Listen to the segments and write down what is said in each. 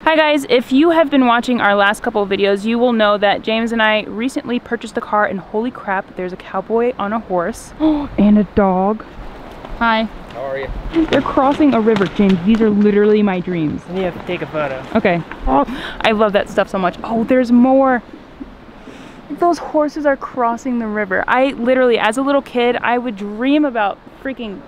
Hi guys, if you have been watching our last couple of videos, you will know that James and I recently purchased a car, and holy crap, there's a cowboy on a horse and a dog. Hi. How are you? They're crossing a river, James. These are literally my dreams. And you have to take a photo. Okay. Oh, I love that stuff so much. Oh, there's more. Those horses are crossing the river. I literally, as a little kid, I would dream about freaking...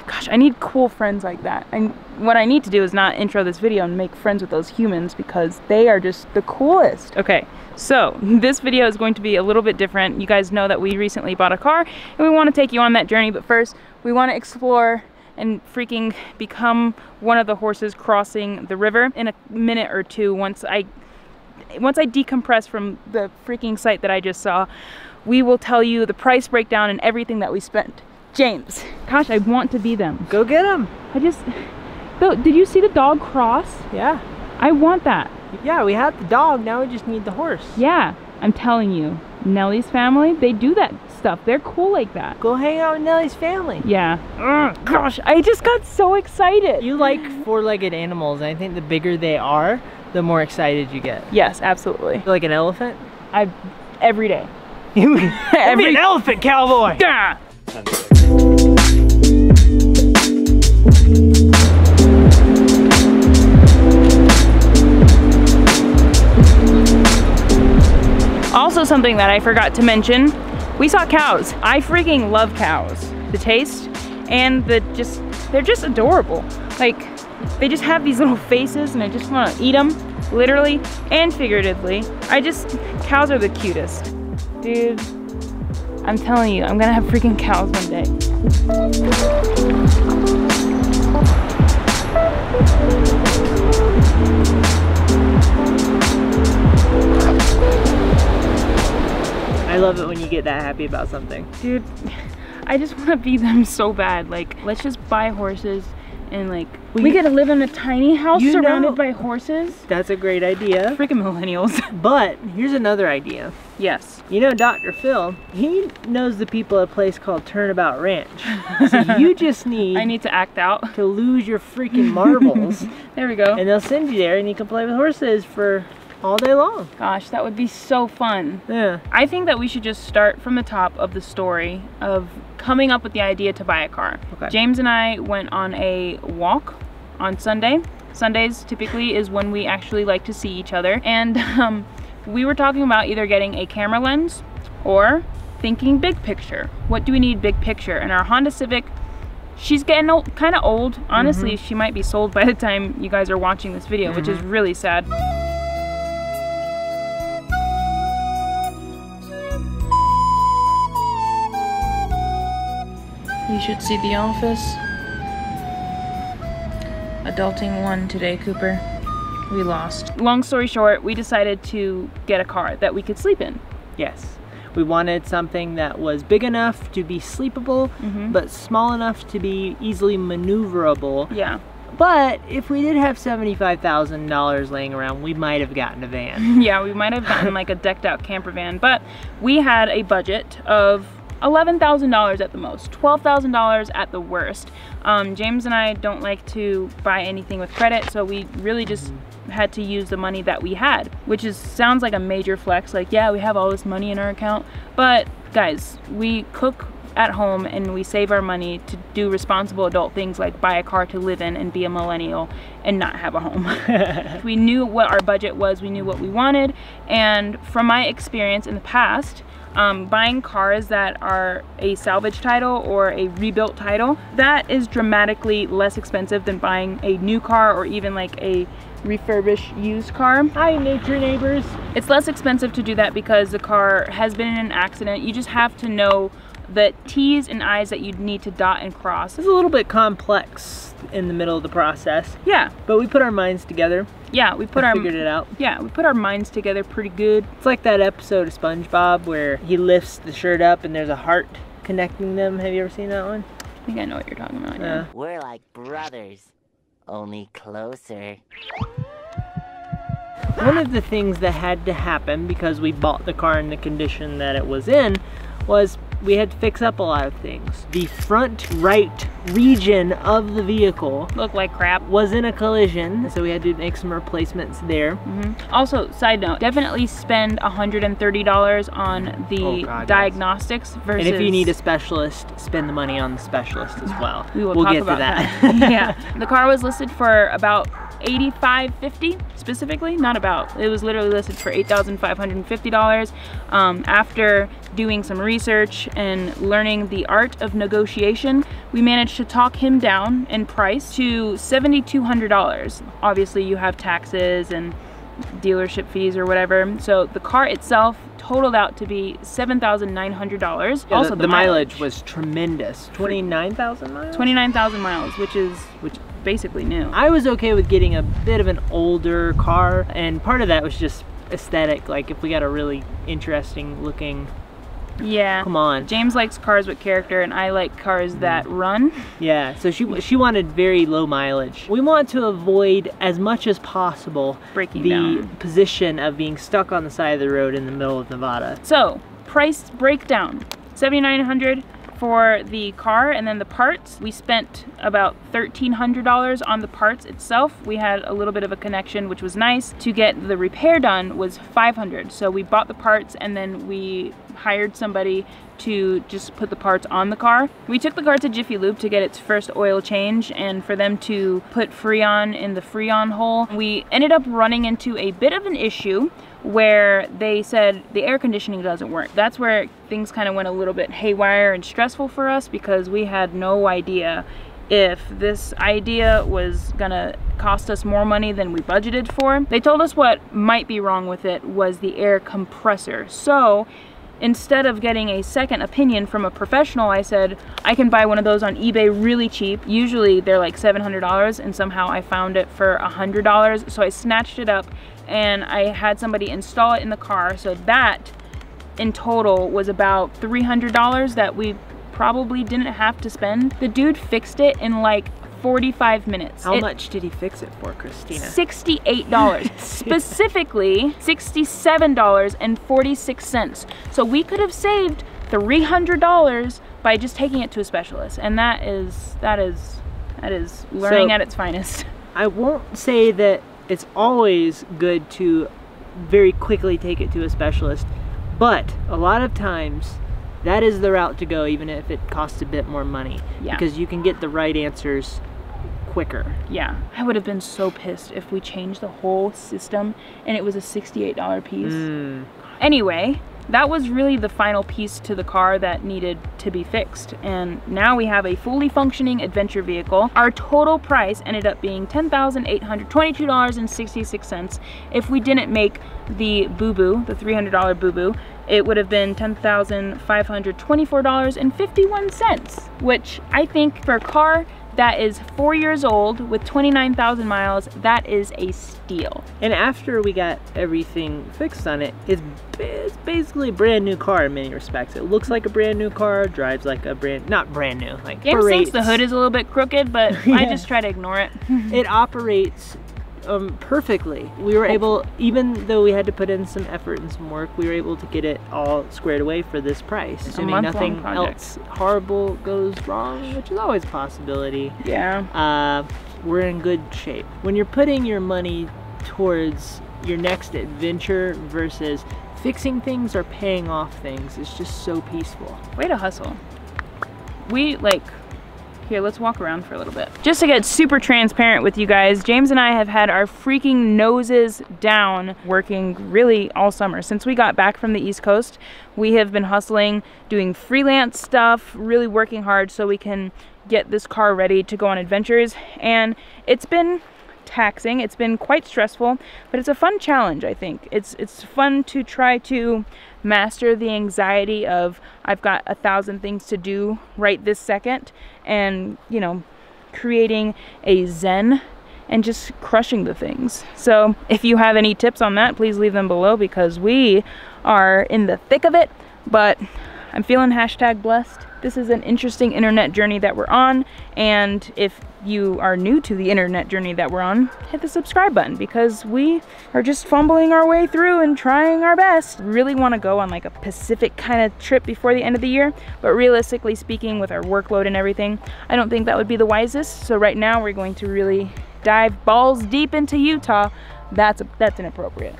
Gosh, I need cool friends like that. And what I need to do is not intro this video and make friends with those humans because they are just the coolest. Okay, so this video is going to be a little bit different. You guys know that we recently bought a car and we want to take you on that journey, but first we want to explore and freaking become one of the horses crossing the river in a minute or two. Once I decompress from the freaking site that I just saw, we will tell you the price breakdown and everything that we spent. James, gosh, I want to be them. Go get them. Did you see the dog cross? Yeah. I want that. Yeah, we have the dog, now we just need the horse. Yeah, I'm telling you, Nellie's family, they do that stuff. They're cool like that. Go hang out with Nellie's family. Yeah. Ugh, gosh, I just got so excited. You like four-legged animals, and I think the bigger they are, the more excited you get. Yes, absolutely. Like an elephant? Every day. Be an elephant cowboy! Yeah. Also, something that I forgot to mention, we saw cows. I freaking love cows. The taste and they're just adorable. Like, they just have these little faces and I just want to eat them, literally and figuratively. Cows are the cutest. Dude, I'm telling you, I'm gonna have freaking cows one day. I love it when you get that happy about something. Dude, I just want to be them so bad. Like, let's just buy horses and like, we get to live in a tiny house surrounded by horses. That's a great idea. Freaking millennials. But here's another idea. Yes. You know Dr. Phil, he knows the people at a place called Turnabout Ranch. So you just need... I need to act out. To lose your freaking marbles. There we go. And they'll send you there and you can play with horses for all day long. Gosh, that would be so fun. Yeah. I think that we should just start from the top of the story of coming up with the idea to buy a car. Okay. James and I went on a walk on Sunday. Sundays typically is when we actually like to see each other. And we were talking about either getting a camera lens or thinking big picture. What do we need big picture? And our Honda Civic, she's getting kind of old. Honestly, she might be sold by the time you guys are watching this video, which is really sad. You should see The Office. Adulting 1 today, Cooper. We lost. Long story short, we decided to get a car that we could sleep in. Yes. We wanted something that was big enough to be sleepable, but small enough to be easily maneuverable. Yeah. But if we did have $75,000 laying around, we might have gotten a van. Yeah, we might have gotten like a decked out camper van, but we had a budget of $11,000 at the most, $12,000 at the worst. James and I don't like to buy anything with credit, so we really just had to use the money that we had, which sounds like a major flex, like, yeah, we have all this money in our account, but guys, we cook at home and we save our money to do responsible adult things like buy a car to live in and be a millennial and not have a home. We knew what our budget was, we knew what we wanted, and from my experience in the past, buying cars that are a salvage title or a rebuilt title, that is dramatically less expensive than buying a new car or even like a refurbished used car. Hi, nature neighbors. It's less expensive to do that because the car has been in an accident. You just have to know the T's and I's that you need to dot and cross. It's a little bit complex in the middle of the process. Yeah. But we put our minds together. Yeah, we figured it out. Yeah, we put our minds together pretty good. It's like that episode of SpongeBob where he lifts the shirt up and there's a heart connecting them. Have you ever seen that one? I think I know what you're talking about. Yeah. We're like brothers, only closer. One of the things that had to happen because we bought the car in the condition that it was in was we had to fix up a lot of things. The front right region of the vehicle Looked like crap. was in a collision, so we had to make some replacements there. Also, side note, definitely spend $130 on the diagnostics versus... And if you need a specialist, spend the money on the specialist as well. We'll talk get about to that. Yeah. The car was listed for about $8,550 specifically, not about. It was literally listed for $8,550. After doing some research and learning the art of negotiation, we managed to talk him down in price to $7,200. Obviously, you have taxes and dealership fees or whatever. So the car itself totaled out to be $7,900. Yeah, also, the mileage was tremendous. 29,000 miles? 29,000 miles, which basically new. I was okay with getting a bit of an older car, and part of that was just aesthetic. Like if we got a really interesting looking, yeah, come on. James likes cars with character, and I like cars that run. Yeah, so she wanted very low mileage. We want to avoid as much as possible breaking the down position of being stuck on the side of the road in the middle of Nevada. So price breakdown: $7,900 for the car, and then the parts, we spent about $1,300 on the parts itself. We had a little bit of a connection, which was nice. To get the repair done was $500. So we bought the parts and then we hired somebody to just put the parts on the car. We took the car to Jiffy Lube to get its first oil change and for them to put Freon in the Freon hole. We ended up running into a bit of an issue where they said the air conditioning doesn't work. That's where things kind of went a little bit haywire and stressful for us, because we had no idea if this idea was gonna cost us more money than we budgeted for. They told us what might be wrong with it was the air compressor. So instead of getting a second opinion from a professional, I said, I can buy one of those on eBay really cheap. Usually they're like $700, and somehow I found it for $100. So I snatched it up and I had somebody install it in the car. So that in total was about $300 that we probably didn't have to spend. The dude fixed it in like 45 minutes. How much did he fix it for, Christina? $68. Specifically, $67.46. So we could have saved $300 by just taking it to a specialist. And that is learning at its finest. I won't say that it's always good to very quickly take it to a specialist, but a lot of times that is the route to go, even if it costs a bit more money. Yeah. Because you can get the right answers quicker. Yeah, I would have been so pissed if we changed the whole system and it was a $68 piece. Anyway, that was really the final piece to the car that needed to be fixed. And now we have a fully functioning adventure vehicle. Our total price ended up being $10,822.66. If we didn't make the boo-boo, the $300 boo-boo, it would have been $10,524.51, which I think for a car that is 4 years old with 29,000 miles, that is a steal. And after we got everything fixed on it, it's basically a brand new car in many respects. It looks like a brand new car, drives like a not brand new, like James thinks the hood is a little bit crooked, but yeah. I just try to ignore it. It operates perfectly. We were able, even though we had to put in some effort and some work, we were able to get it all squared away for this price. Assuming nothing else horrible goes wrong, which is always a possibility. Yeah. We're in good shape. When you're putting your money towards your next adventure versus fixing things or paying off things, it's just so peaceful. Way to hustle. Here, let's walk around for a little bit. Just to get super transparent with you guys, James and I have had our freaking noses down working really all summer. Since we got back from the East Coast, we have been hustling, doing freelance stuff, really working hard so we can get this car ready to go on adventures. And it's been taxing, it's been quite stressful, but it's a fun challenge, I think. It's fun to try to master the anxiety of I've got 1,000 things to do right this second, and you know, creating a zen and just crushing the things. So if you have any tips on that, please leave them below, because we are in the thick of it, but I'm feeling #blessed. This is an interesting internet journey that we're on, and if you are new to the internet journey that we're on, hit the subscribe button, because we are just fumbling our way through and trying our best. Really want to go on like a Pacific kind of trip before the end of the year, but realistically speaking, with our workload and everything, I don't think that would be the wisest. So right now we're going to really dive balls deep into Utah. That's inappropriate.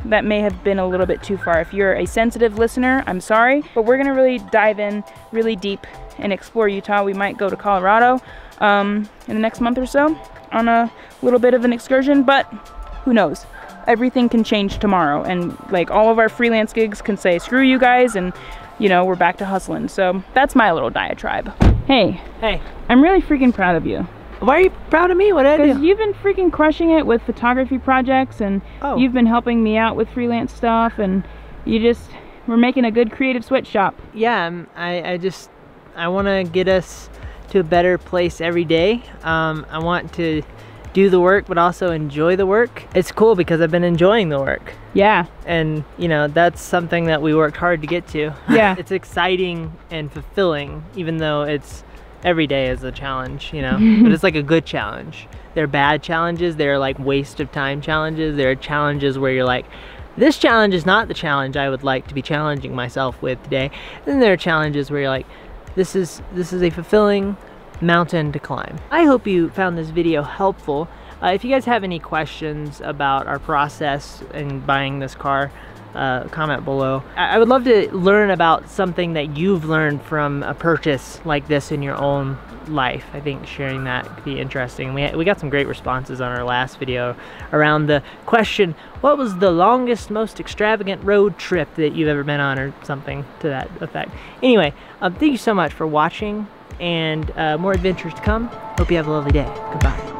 That may have been a little bit too far. If you're a sensitive listener, I'm sorry, but we're gonna really dive in really deep and explore Utah. We might go to Colorado in the next month or so on a little bit of an excursion, but who knows? Everything can change tomorrow, and like all of our freelance gigs can say, screw you guys, and you know, we're back to hustling. So that's my little diatribe. Hey. Hey. I'm really freaking proud of you. Why are you proud of me? What did I do? Because you've been freaking crushing it with photography projects, and you've been helping me out with freelance stuff, and we're making a good creative sweatshop. Yeah, I want to get us to a better place every day. I want to do the work, but also enjoy the work. It's cool because I've been enjoying the work. Yeah. And you know, that's something that we worked hard to get to. Yeah. It's exciting and fulfilling, even though every day is a challenge, you know, but it's like a good challenge. They're bad challenges. They're like waste of time challenges. There are challenges where you're like, this challenge is not the challenge I would like to be challenging myself with today. And then there are challenges where you're like, this is a fulfilling mountain to climb. I hope you found this video helpful. If you guys have any questions about our process in buying this car, comment below. I would love to learn about something that you've learned from a purchase like this in your own life. I think sharing that could be interesting. We got some great responses on our last video around the question, what was the longest, most extravagant road trip that you've ever been on, or something to that effect. Anyway, thank you so much for watching, and more adventures to come. Hope you have a lovely day. Goodbye.